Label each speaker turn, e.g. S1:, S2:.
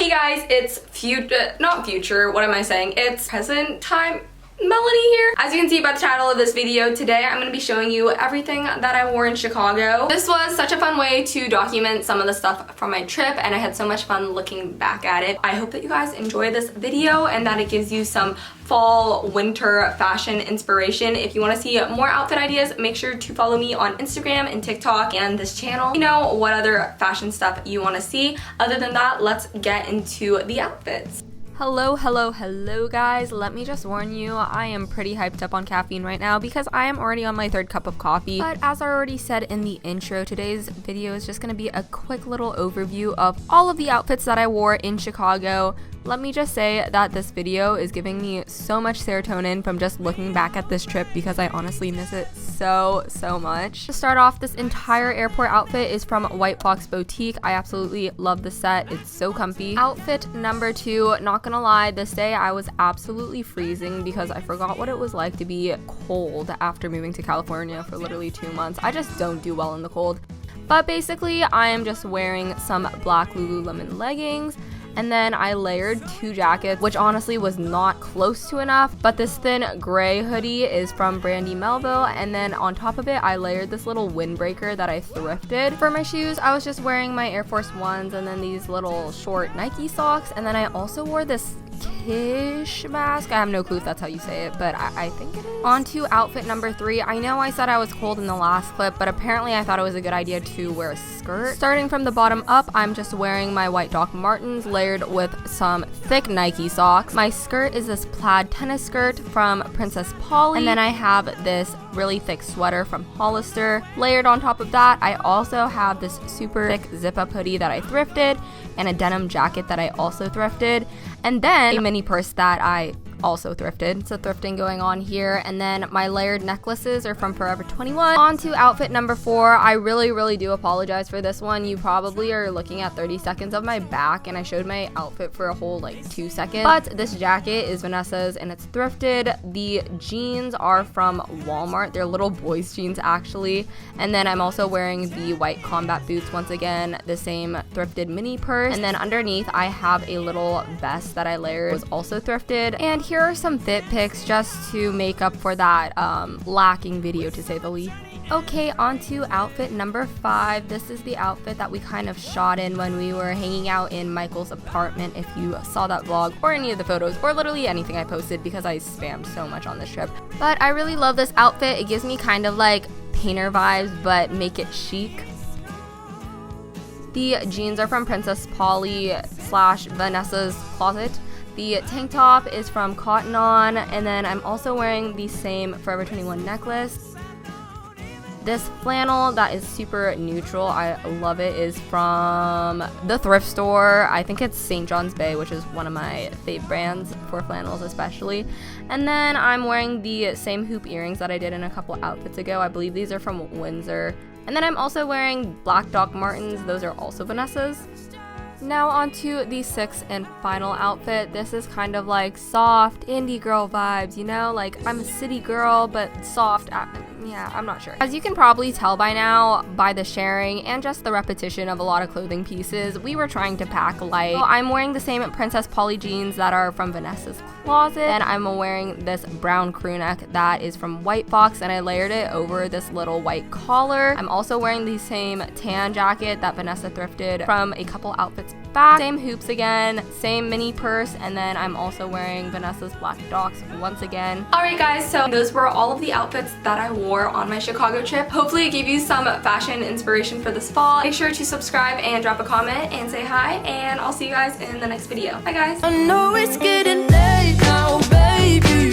S1: Hey guys, it's not future, what am I saying? It's present time. Melanie here. As you can see by the title of this video, today I'm going to be showing you everything that I wore in Chicago. This was such a fun way to document some of the stuff from my trip, and I had so much fun looking back at it. I hope that you guys enjoy this video and that it gives you some fall, winter fashion inspiration. If you want to see more outfit ideas, make sure to follow me on Instagram and TikTok and this channel. You know what other fashion stuff you want to see. Other than that, let's get into the outfits. Hello guys. Let me just warn you, I am pretty hyped up on caffeine right now because I am already on my 3rd cup of coffee. But as I already said in the intro, today's video is just going to be a quick little overview of all of the outfits that I wore in Chicago. Let me just say that this video is giving me so much serotonin from just looking back at this trip because I honestly miss it so much. To start off, this entire airport outfit is from White Fox Boutique. I absolutely love the set. It's so comfy. Outfit number 2, not gonna lie, this day I was absolutely freezing because I forgot what it was like to be cold after moving to California for literally 2 months. I just don't do well in the cold. But basically, I am just wearing some black Lululemon leggings, and then I layered 2 jackets, which honestly was not close to enough. But this thin gray hoodie is from Brandy Melville, and then on top of it, I layered this little windbreaker that I thrifted. For my shoes, I was just wearing my Air Force Ones and then these little short Nike socks, and then I also wore this Kish mask. I have no clue if that's how you say it, but I think it is. On to outfit number 3. I know I said I was cold in the last clip, but apparently I thought it was a good idea to wear a skirt. Starting from the bottom up, I'm just wearing my white Doc Martens layered with some thick Nike socks. My skirt is this plaid tennis skirt from Princess Polly, and then I have this really thick sweater from Hollister. Layered on top of that, I also have this super thick zip-up hoodie that I thrifted and a denim jacket that I also thrifted, and then a mini purse that I also thrifted. So thrifting going on here. And then my layered necklaces are from Forever 21. On to outfit number 4. I really do apologize for this one. You probably are looking at 30 seconds of my back, and I showed my outfit for a whole 2 seconds. But this jacket is Vanessa's and it's thrifted. The jeans are from Walmart. They're little boys jeans actually. And then I'm also wearing the white combat boots once again, the same thrifted mini purse. And then underneath I have a little vest that I layered, was also thrifted. And here are some fit pics just to make up for that lacking video, to say the least. Okay, on to outfit number 5. This is the outfit that we kind of shot in when we were hanging out in Michael's apartment. If you saw that vlog or any of the photos or literally anything I posted, because I spammed so much on this trip. But I really love this outfit. It gives me kind of like painter vibes, but make it chic. The jeans are from Princess Polly / Vanessa's Closet. The tank top is from Cotton On, and then I'm also wearing the same Forever 21 necklace. This flannel that is super neutral, I love it, is from the thrift store. I think it's St. John's Bay, which is one of my fave brands for flannels especially. And then I'm wearing the same hoop earrings that I did in a couple outfits ago. I believe these are from Windsor. And then I'm also wearing black Doc Martens. Those are also Vanessa's. Now on to the 6th and final outfit. This is kind of like soft indie girl vibes, you know? Like, I'm a city girl, but soft. Yeah, I'm not sure. As you can probably tell by now, by the sharing and just the repetition of a lot of clothing pieces, we were trying to pack light. So I'm wearing the same Princess Polly jeans that are from Vanessa's Closet, and I'm wearing this brown crew neck that is from White Fox, and I layered it over this little white collar. I'm also wearing the same tan jacket that Vanessa thrifted from a couple outfits back. Same hoops again, same mini purse, and then I'm also wearing Vanessa's black Docs once again. Alright guys, so those were all of the outfits that I wore on my Chicago trip. Hopefully it gave you some fashion inspiration for this fall. Make sure to subscribe and drop a comment and say hi, and I'll see you guys in the next video. Bye guys. I know it's getting late now, babe.